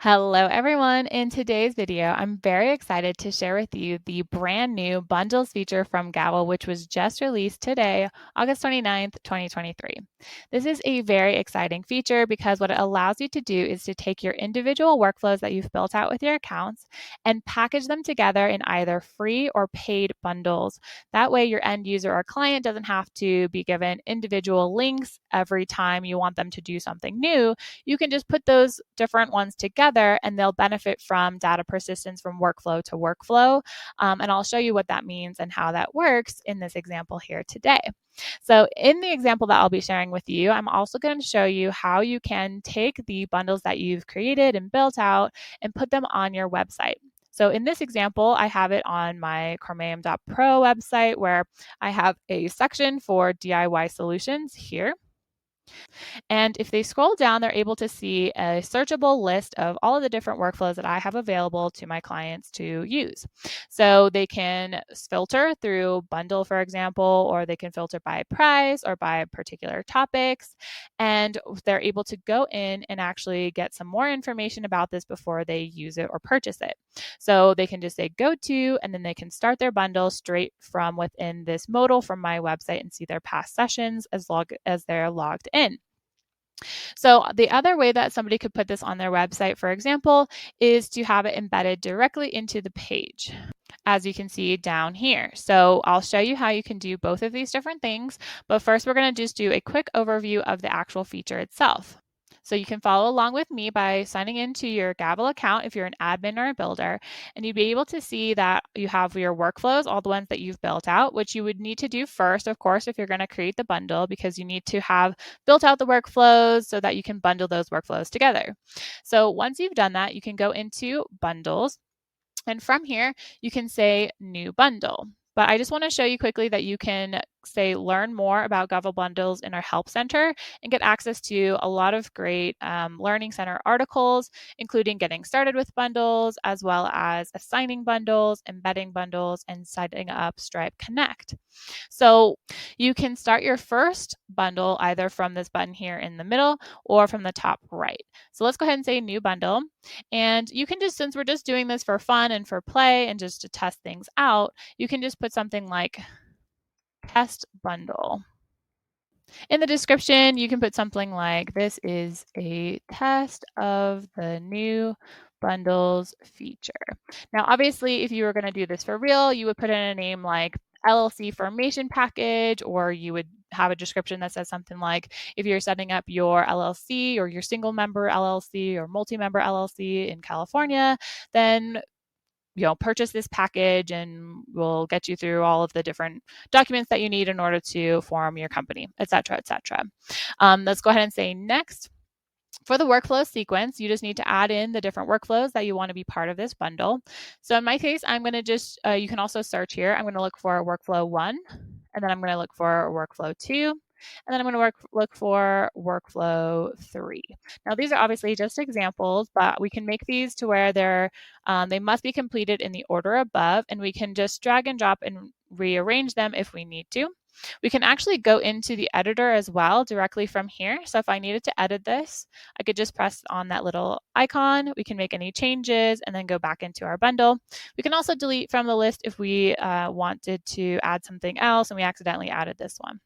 Hello, everyone. In today's video, I'm very excited to share with you the brand new bundles feature from Gavel, which was just released today, August 29th, 2023. This is a very exciting feature because what it allows you to do is to take your individual workflows that you've built out with your accounts and package them together in either free or paid bundles. That way, your end user or client doesn't have to be given individual links every time you want them to do something new. You can just put those different ones together and they'll benefit from data persistence from workflow to workflow. And I'll show you what that means and how that works in this example here today. So in the example that I'll be sharing with you, I'm also going to show you how you can take the bundles that you've created and built out and put them on your website. So in this example, I have it on my Chromium.pro website where I have a section for DIY solutions here. And if they scroll down, they're able to see a searchable list of all of the different workflows that I have available to my clients to use. So they can filter through bundle, for example, or they can filter by price or by particular topics. And they're able to go in and actually get some more information about this before they use it or purchase it. So they can just say go to, and then they can start their bundle straight from within this modal from my website and see their past sessions as they're logged in. So the other way that somebody could put this on their website, for example, is to have it embedded directly into the page, as you can see down here. So I'll show you how you can do both of these different things, but first we're going to just do a quick overview of the actual feature itself. So you can follow along with me by signing into your Gavel account if you're an admin or a builder, and you'd be able to see that you have your workflows, all the ones that you've built out, which you would need to do first, of course, if you're going to create the bundle, because you need to have built out the workflows so that you can bundle those workflows together. So once you've done that, you can go into bundles, and from here, you can say new bundle. But I just want to show you quickly that you can say learn more about Gavel bundles in our help center and get access to a lot of great learning center articles, including getting started with bundles, as well as assigning bundles, embedding bundles, and setting up Stripe Connect. So you can start your first bundle either from this button here in the middle or from the top right. So let's go ahead and say new bundle. And you can just, since we're just doing this for fun and for play and just to test things out, you can just put something like test bundle. In the description, you can put something like, this is a test of the new bundles feature. Now, obviously, if you were going to do this for real, you would put in a name like LLC formation package, or you would have a description that says something like, if you're setting up your LLC or your single member LLC or multi-member LLC in California, then purchase this package and we'll get you through all of the different documents that you need in order to form your company, et cetera, et cetera. Let's go ahead and say next. For the workflow sequence, you just need to add in the different workflows that you want to be part of this bundle. So in my case, I'm going to just, you can also search here. I'm going to look for workflow 1, and then I'm going to look for workflow 2, and then I'm going to look for workflow 3. Now, these are obviously just examples, but we can make these to where they must be completed in the order above, and we can just drag and drop and rearrange them if we need to. We can actually go into the editor as well directly from here. So if I needed to edit this, I could just press on that little icon. We can make any changes and then go back into our bundle. We can also delete from the list if we wanted to add something else and we accidentally added this one.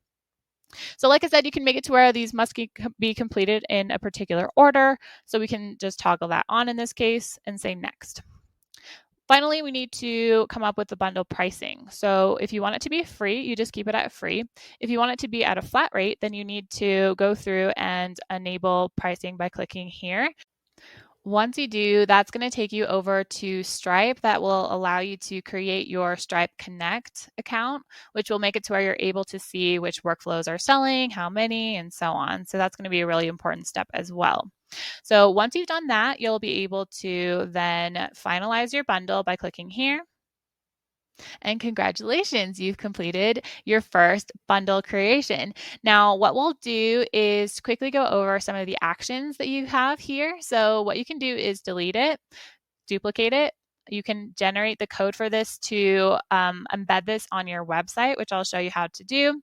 So like I said, you can make it to where these must be completed in a particular order. So we can just toggle that on in this case and say next. Finally, we need to come up with the bundle pricing. So if you want it to be free, you just keep it at free. If you want it to be at a flat rate, then you need to go through and enable pricing by clicking here. Once you do, that's going to take you over to Stripe. That will allow you to create your Stripe Connect account, which will make it to where you're able to see which workflows are selling, how many, and so on. So that's going to be a really important step as well. So once you've done that, you'll be able to then finalize your bundle by clicking here. And congratulations, you've completed your first bundle creation. Now, what we'll do is quickly go over some of the actions that you have here. So what you can do is delete it, duplicate it, you can generate the code for this to embed this on your website, which I'll show you how to do,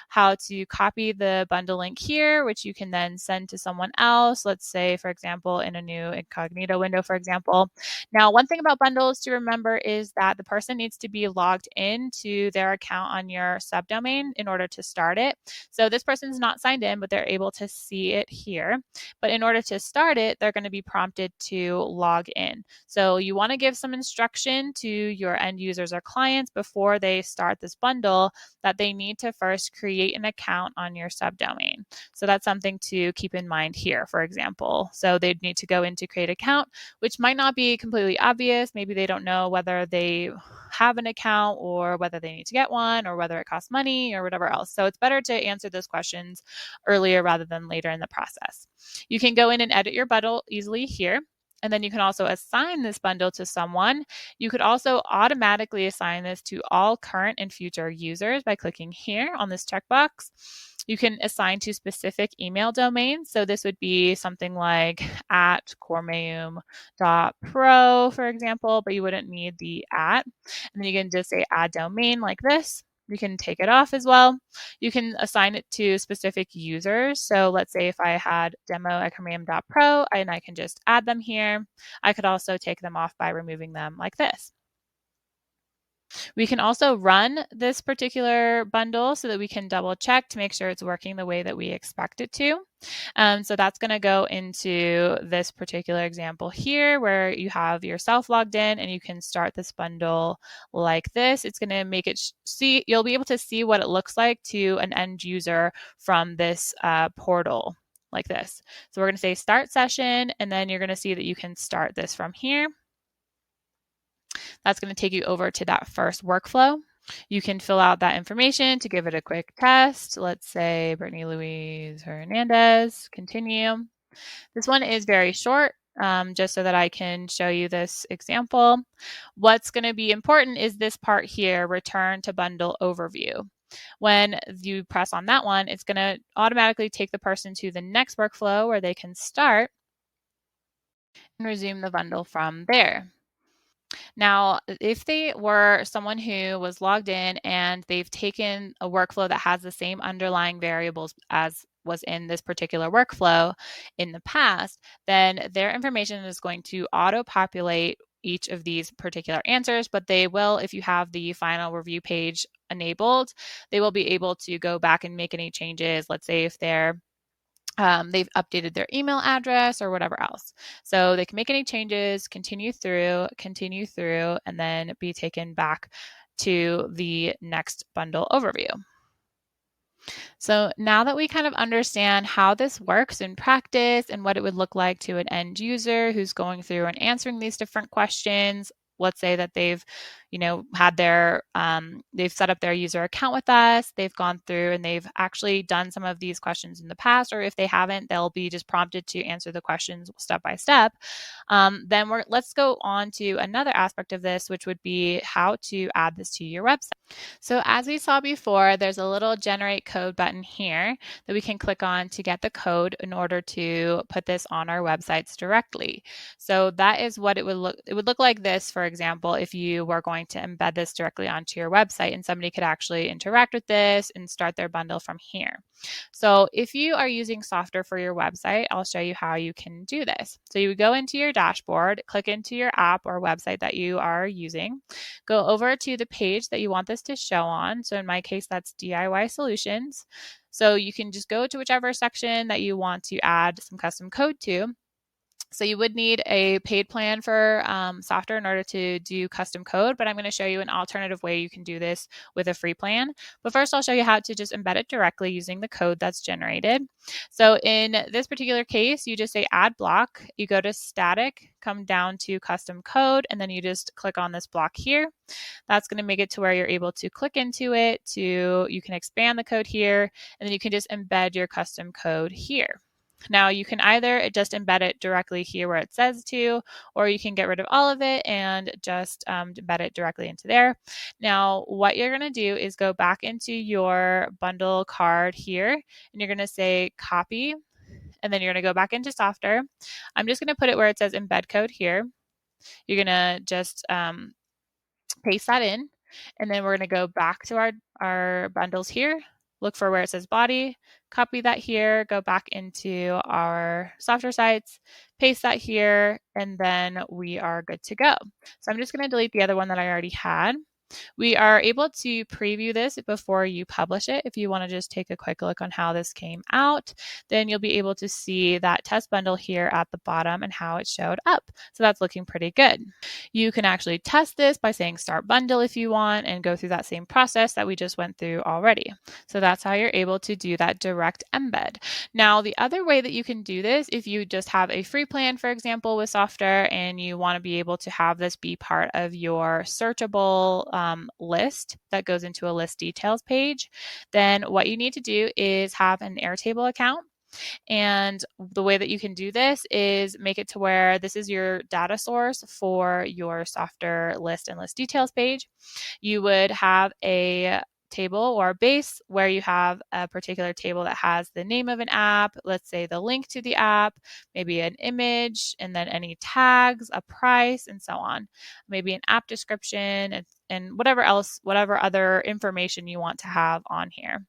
how to copy the bundle link here, which you can then send to someone else. Let's say, for example, in a new incognito window, for example. Now, one thing about bundles to remember is that the person needs to be logged into their account on your subdomain in order to start it. So this person's not signed in, but they're able to see it here. But in order to start it, they're going to be prompted to log in. So you want to give some instruction to your end users or clients before they start this bundle that they need to first create an account on your subdomain. So that's something to keep in mind here, for example. So they'd need to go into create account, which might not be completely obvious. Maybe they don't know whether they have an account or whether they need to get one or whether it costs money or whatever else. So it's better to answer those questions earlier rather than later in the process. You can go in and edit your bundle easily here. And then you can also assign this bundle to someone. You could also automatically assign this to all current and future users by clicking here on this checkbox. You can assign to specific email domains. So this would be something like at cormeum.pro, for example, but you wouldn't need the at. And then you can just say add domain like this. You can take it off as well. You can assign it to specific users. So let's say if I had demo@cormeum.pro and I can just add them here. I could also take them off by removing them like this. We can also run this particular bundle so that we can double check to make sure it's working the way that we expect it to. So that's going to go into this particular example here where you have yourself logged in and you can start this bundle like this. It's going to make it you'll be able to see what it looks like to an end user from this portal like this. So we're going to say start session, and then you're going to see that you can start this from here. That's going to take you over to that first workflow. You can fill out that information to give it a quick test. Let's say Brittany Louise Hernandez, continue. This one is very short, just so that I can show you this example. What's going to be important is this part here, return to bundle overview. When you press on that one, it's going to automatically take the person to the next workflow where they can start and resume the bundle from there. Now, if they were someone who was logged in and they've taken a workflow that has the same underlying variables as was in this particular workflow in the past, then their information is going to auto-populate each of these particular answers, but they will, if you have the final review page enabled, they will be able to go back and make any changes. Let's say if they've updated their email address or whatever else. So they can make any changes, continue through, and then be taken back to the next bundle overview. So now that we kind of understand how this works in practice and what it would look like to an end user who's going through and answering these different questions, let's say that they've, had they've set up their user account with us, they've gone through and they've actually done some of these questions in the past, or if they haven't, they'll be just prompted to answer the questions step by step. Then let's go on to another aspect of this, which would be how to add this to your website. So as we saw before, there's a little generate code button here that we can click on to get the code in order to put this on our websites directly. So that is what it would look like this, for example, if you were going to embed this directly onto your website and somebody could actually interact with this and start their bundle from here. So if you are using Softr for your website, I'll show you how you can do this. So you would go into your dashboard, click into your app or website that you are using, go over to the page that you want this to show on. So in my case, that's DIY solutions. So you can just go to whichever section that you want to add some custom code to. So you would need a paid plan for Softr in order to do custom code, but I'm going to show you an alternative way you can do this with a free plan. But first, I'll show you how to just embed it directly using the code that's generated. So in this particular case, you just say add block, you go to static, come down to custom code, and then you just click on this block here. That's going to make it to where you're able to click into it, you can expand the code here, and then you can just embed your custom code here. Now you can either just embed it directly here where it says to, or you can get rid of all of it and just embed it directly into there. Now what you're going to do is go back into your bundle card here, and you're going to say copy, and then you're going to go back into Softr. I'm just going to put it where it says embed code here. You're going to just paste that in, and then we're going to go back to our bundles here, look for where it says body, copy that here, go back into our Softr sites, paste that here, and then we are good to go. So I'm just going to delete the other one that I already had. We are able to preview this before you publish it. If you want to just take a quick look on how this came out, then you'll be able to see that test bundle here at the bottom and how it showed up. So that's looking pretty good. You can actually test this by saying start bundle if you want and go through that same process that we just went through already. So that's how you're able to do that direct embed. Now, the other way that you can do this, if you just have a free plan, for example, with Softr, and you want to be able to have this be part of your searchable list that goes into a list details page, then what you need to do is have an Airtable account. And the way that you can do this is make it to where this is your data source for your Softr list and list details page. You would have a table or a base where you have a particular table that has the name of an app, let's say the link to the app, maybe an image, and then any tags, a price, and so on. Maybe an app description and whatever else, whatever other information you want to have on here.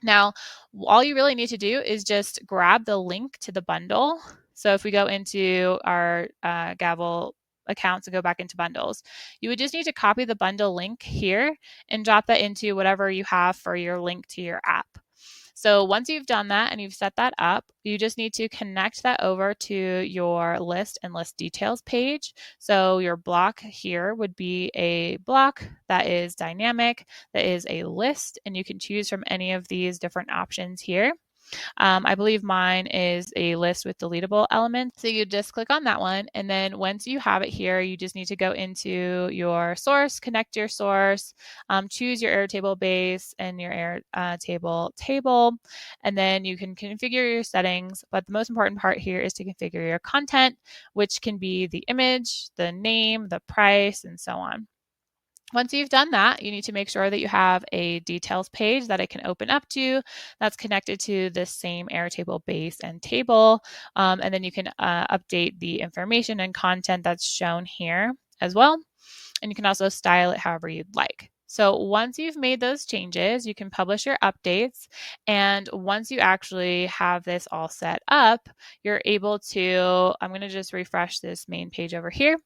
Now, all you really need to do is just grab the link to the bundle. So if we go into our Gavel accounts and go back into bundles, you would just need to copy the bundle link here and drop that into whatever you have for your link to your app. So once you've done that and you've set that up, you just need to connect that over to your list and list details page. So your block here would be a block that is dynamic, that is a list, and you can choose from any of these different options here. I believe mine is a list with deletable elements. So you just click on that one. And then once you have it here, you just need to go into your source, connect your source, choose your Airtable base and your Airtable table. And then you can configure your settings. But the most important part here is to configure your content, which can be the image, the name, the price, and so on. Once you've done that, you need to make sure that you have a details page that it can open up to that's connected to the same Airtable base and table. And then you can update the information and content that's shown here as well. And you can also style it however you'd like. So once you've made those changes, you can publish your updates. And once you actually have this all set up, you're able to, I'm going to just refresh this main page over here.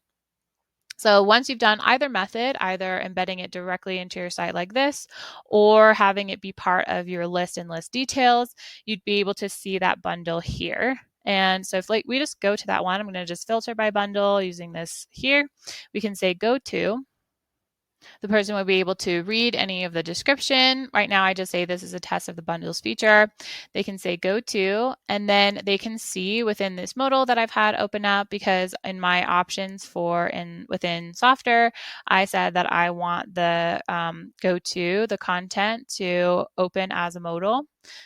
So once you've done either method, either embedding it directly into your site like this, or having it be part of your list and list details, you'd be able to see that bundle here. And so if we just go to that one, I'm going to just filter by bundle using this here. We can say go to. The person will be able to read any of the description. Right now, I just say this is a test of the bundles feature. They can say go to, and then they can see within this modal that I've had open up, because in my options within Softr, I said that I want the go to, the content, to open as a modal.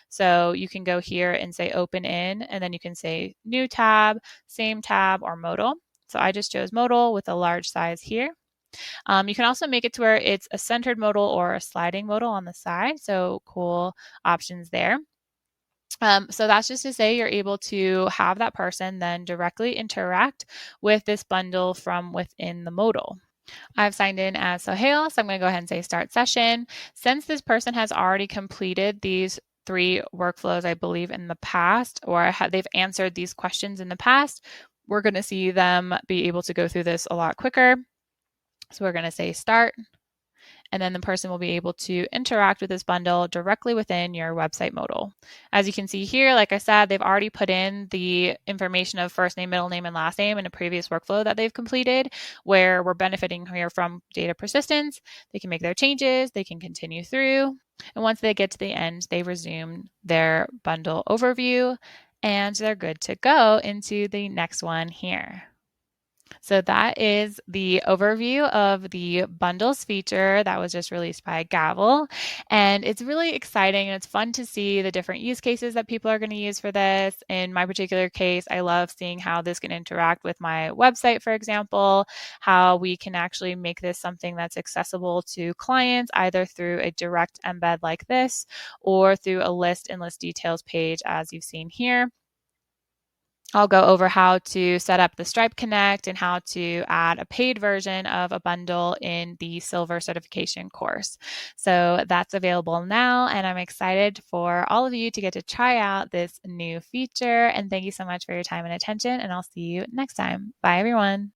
So you can go here and say open in, and then you can say new tab, same tab, or modal. So I just chose modal with a large size here. You can also make it to where it's a centered modal or a sliding modal on the side. So cool options there. So that's just to say you're able to have that person then directly interact with this bundle from within the modal. I've signed in as Sohail, so I'm going to go ahead and say start session. Since this person has already completed these 3 workflows, I believe, in the past, or they've answered these questions in the past, we're going to see them be able to go through this a lot quicker. So we're going to say start, and then the person will be able to interact with this bundle directly within your website modal. As you can see here, like I said, they've already put in the information of first name, middle name, and last name in a previous workflow that they've completed, where we're benefiting here from data persistence. They can make their changes, they can continue through, and once they get to the end, they resume their bundle overview, and they're good to go into the next one here. So that is the overview of the bundles feature that was just released by Gavel. And it's really exciting and it's fun to see the different use cases that people are going to use for this. In my particular case, I love seeing how this can interact with my website, for example, how we can actually make this something that's accessible to clients, either through a direct embed like this or through a list and list details page, as you've seen here. I'll go over how to set up the Stripe Connect and how to add a paid version of a bundle in the Silver certification course. So that's available now, and I'm excited for all of you to get to try out this new feature. And thank you so much for your time and attention, and I'll see you next time. Bye, everyone.